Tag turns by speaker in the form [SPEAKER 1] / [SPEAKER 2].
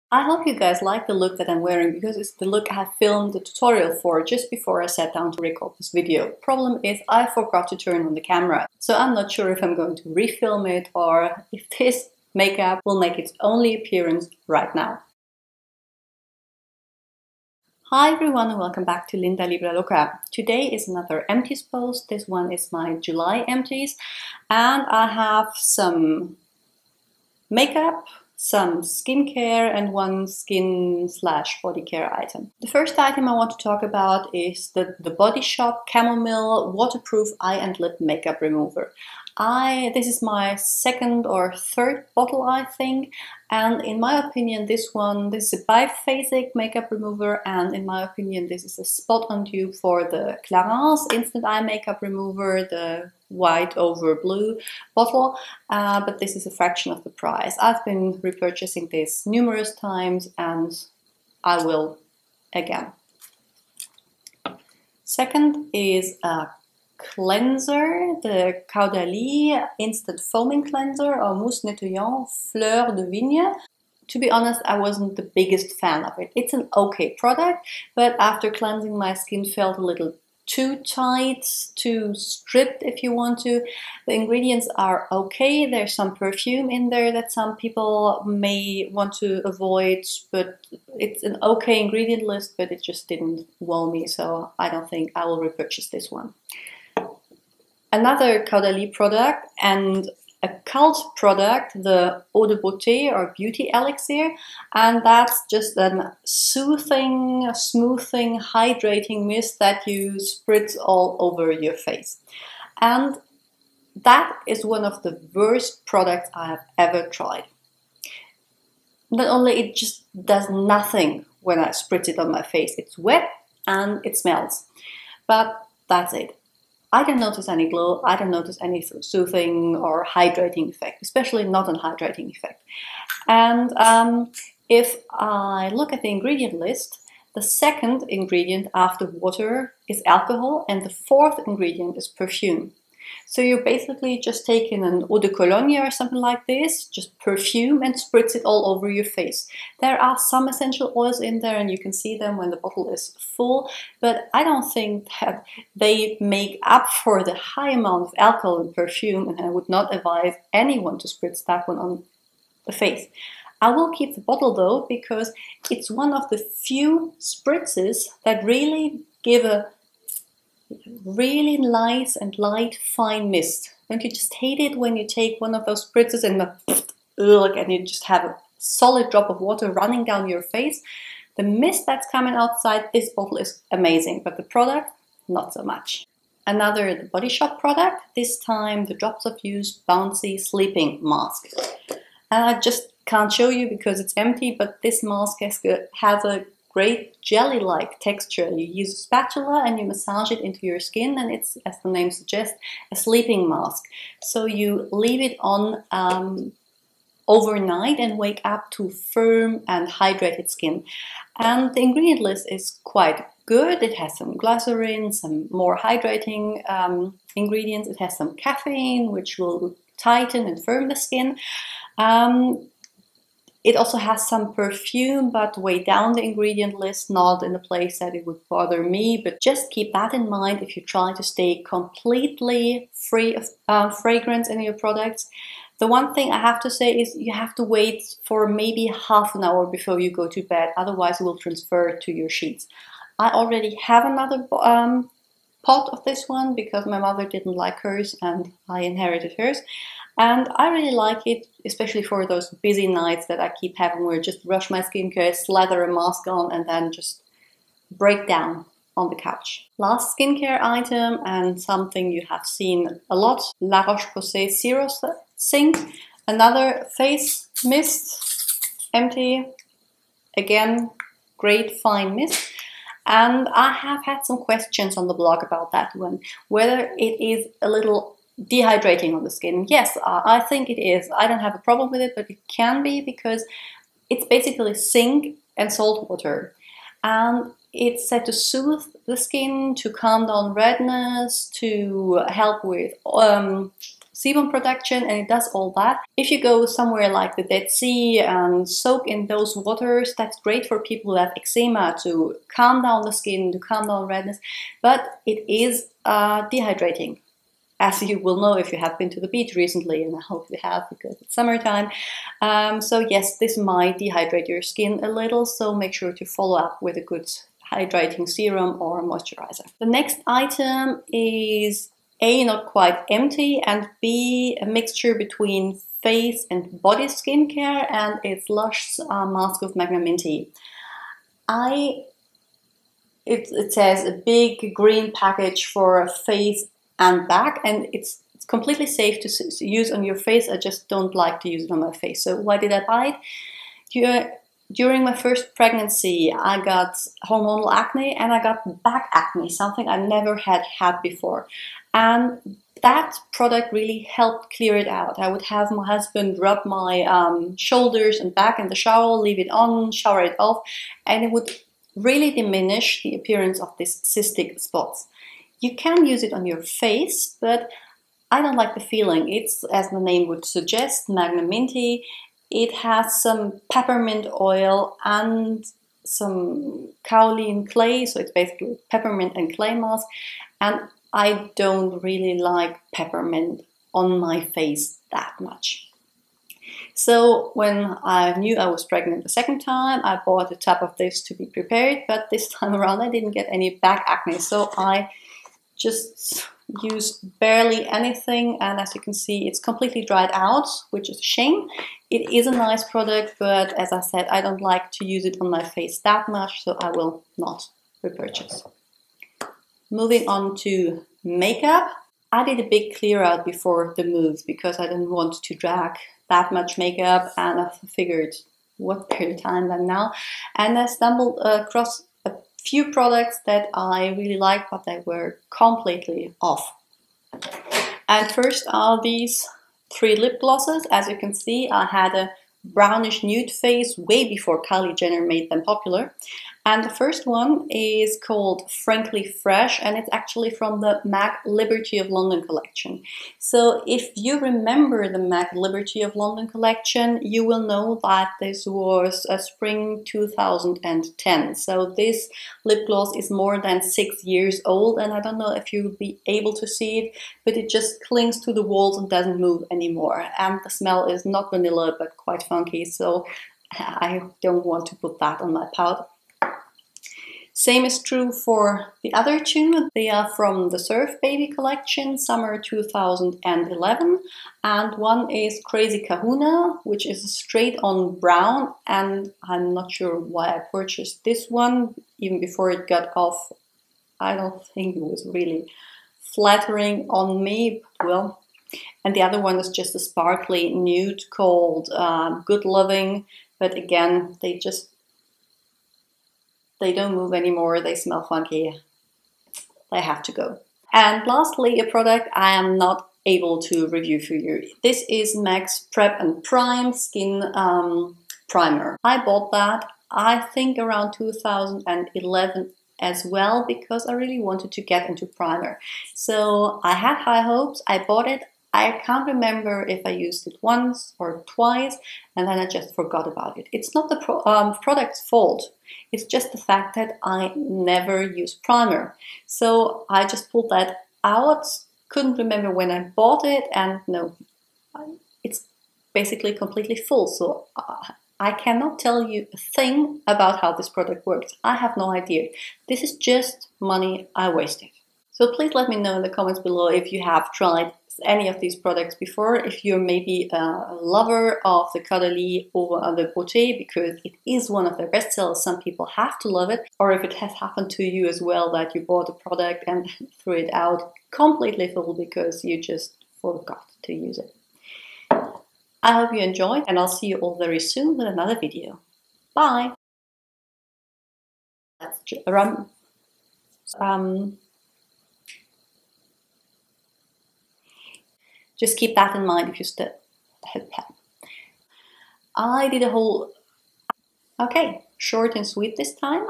[SPEAKER 1] I hope you guys like the look that I'm wearing because it's the look I filmed the tutorial for just before I sat down to record this video. Problem is I forgot to turn on the camera, so I'm not sure if I'm going to refilm it or if this makeup will make its only appearance right now. Hi everyone and welcome back to Linda Libra Loca. Today is another empties post. This one is my July empties and I have some makeup, some skincare and one skin/body care item. The first item I want to talk about is the Body Shop Chamomile Waterproof Eye and Lip Makeup Remover. This is my second or third bottle, I think, and in my opinion this is a biphasic makeup remover, and in my opinion this is a spot on tube for the Clarins Instant Eye Makeup Remover, the white over blue bottle, but this is a fraction of the price. I've been repurchasing this numerous times and I will again. Second is a cleanser, the Caudalie Instant Foaming Cleanser or Mousse Nettoyant Fleur de Vigne. To be honest, I wasn't the biggest fan of it. It's an okay product, but after cleansing my skin felt a little too tight, too stripped if you want to. The ingredients are okay. There's some perfume in there that some people may want to avoid, but it's an okay ingredient list, but it just didn't wow me, so I don't think I will repurchase this one. Another Caudalie product and a cult product, the Eau de Beauté or Beauty Elixir, and that's just a soothing, smoothing, hydrating mist that you spritz all over your face. And that is one of the worst products I have ever tried. Not only it just does nothing when I spritz it on my face, it's wet and it smells, but that's it. I don't notice any glow, I don't notice any soothing or hydrating effect, especially not an hydrating effect. And if I look at the ingredient list, the second ingredient after water is alcohol and the fourth ingredient is perfume. So you're basically just taking an eau de cologne or something like this, just perfume, and spritz it all over your face. There are some essential oils in there and you can see them when the bottle is full, but I don't think that they make up for the high amount of alcohol and perfume, and I would not advise anyone to spritz that one on the face. I will keep the bottle though, because it's one of the few spritzes that really give a really nice and light fine mist. Don't you just hate it when you take one of those spritzes and you just have a solid drop of water running down your face? The mist that's coming outside this bottle is amazing, but the product, not so much. Another The Body Shop product, this time the Drops of Youth Bouncy Sleeping Mask. And I just can't show you because it's empty, but this mask has a great jelly-like texture. You use a spatula and you massage it into your skin, and it's, as the name suggests, a sleeping mask. So you leave it on overnight and wake up to firm and hydrated skin. And the ingredient list is quite good. It has some glycerin, some more hydrating ingredients. It has some caffeine, which will tighten and firm the skin. It also has some perfume, but way down the ingredient list, not in a place that it would bother me. But just keep that in mind if you try to stay completely free of fragrance in your products. The one thing I have to say is you have to wait for maybe half an hour before you go to bed, otherwise it will transfer to your sheets. I already have another pot of this one because my mother didn't like hers and I inherited hers. And I really like it, especially for those busy nights that I keep having where I just brush my skincare, slather a mask on, and then just break down on the couch. Last skincare item, and something you have seen a lot, La Roche-Posay Zero Sync. Another face mist, empty, again, great fine mist. And I have had some questions on the blog about that one, whether it is a little dehydrating on the skin. Yes, I think it is. I don't have a problem with it, but it can be because it's basically zinc and salt water. And it's said to soothe the skin, to calm down redness, to help with sebum production, and it does all that. If you go somewhere like the Dead Sea and soak in those waters, that's great for people who have eczema to calm down the skin, to calm down redness, but it is dehydrating. As you will know if you have been to the beach recently, and I hope you have because it's summertime. So yes, this might dehydrate your skin a little, so make sure to follow up with a good hydrating serum or moisturizer. The next item is A, not quite empty, and B, a mixture between face and body skincare, and it's Lush's Mask of Magnaminty. It says a big green package for face and back, and it's completely safe to use on your face. I just don't like to use it on my face. So why did I buy it? During my first pregnancy, I got hormonal acne and I got back acne, something I never had before. And that product really helped clear it out. I would have my husband rub my shoulders and back in the shower, leave it on, shower it off, and it would really diminish the appearance of these cystic spots. You can use it on your face, but I don't like the feeling. It's, as the name would suggest, Magnaminty. It has some peppermint oil and some kaolin clay, so it's basically peppermint and clay mask. And I don't really like peppermint on my face that much. So when I knew I was pregnant the second time, I bought a tub of this to be prepared, but this time around I didn't get any back acne, so I just use barely anything, and as you can see, it's completely dried out, which is a shame. It is a nice product, but as I said, I don't like to use it on my face that much, so I will not repurchase. Moving on to makeup. I did a big clear out before the move because I didn't want to drag that much makeup, and I figured what better time than now, and I stumbled across few products that I really like, but they were completely off. And first are these 3 lip glosses. As you can see, I had a brownish nude face way before Kylie Jenner made them popular. And the first one is called Frankly Fresh, and it's actually from the MAC Liberty of London collection. So if you remember the MAC Liberty of London collection, you will know that this was a spring 2010. So this lip gloss is more than 6 years old, and I don't know if you'll be able to see it, but it just clings to the walls and doesn't move anymore. And the smell is not vanilla, but quite funky, so I don't want to put that on my palette. Same is true for the other 2. They are from the Surf Baby collection, summer 2011. And one is Crazy Kahuna, which is a straight on brown. And I'm not sure why I purchased this one, even before it got off. I don't think it was really flattering on me, but well. And the other one is just a sparkly nude called Good Loving. But again, they don't move anymore, they smell funky, they have to go. And lastly, a product I am not able to review for you. This is MAC's Prep and Prime Skin Primer. I bought that, I think around 2011 as well, because I really wanted to get into primer. So I had high hopes, I bought it. I can't remember if I used it once or twice, and then I just forgot about it. It's not the product's fault. It's just the fact that I never use primer. So I just pulled that out, couldn't remember when I bought it, and no, it's basically completely full. So I cannot tell you a thing about how this product works. I have no idea. This is just money I wasted. So please let me know in the comments below if you have tried any of these products before, if you're maybe a lover of the Caudalie Eau de Beauté, because it is one of their best sellers, some people have to love it, or if it has happened to you as well that you bought a product and threw it out completely full because you just forgot to use it. I hope you enjoyed, and I'll see you all very soon with another video. Bye! Just keep that in mind if you still. I did a whole. Okay, short and sweet this time.